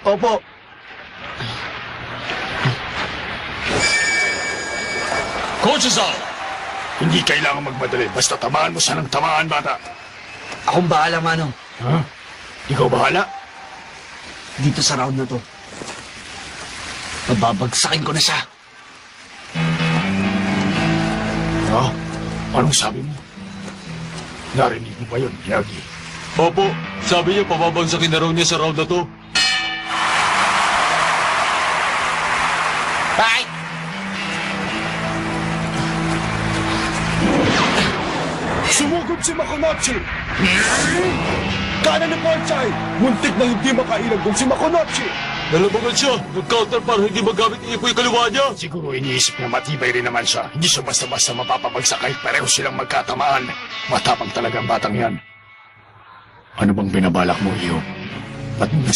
Opo. Kochi-san! Hindi kailangan magmadali. Basta tamaan mo siya ng tamaan, bata. Akong bahala, Manong. Ha? Ikaw bahala? Dito sa round na to. Babagsakin ko na siya. Ha? Anong sabi mo? Narinig mo ba yun, Miyagi? Opo, sabi niya pababagsakin na raw niya sa round na to. Bye! Sumugod si Makonochi! Kanan ni Porchay! Muntik na hindi makailag kung si Makonochi! Nalabagan siya, nag-counter para hindi magamit ipo yung kaliwa niya. Siguro iniisip niya matibay rin naman siya. Hindi siya basta-basta mapapabagsak kahit pareho silang magkatamaan. Matapang talaga ang batang yan. Ano bang binabalak mo, Iyo? Ba't mo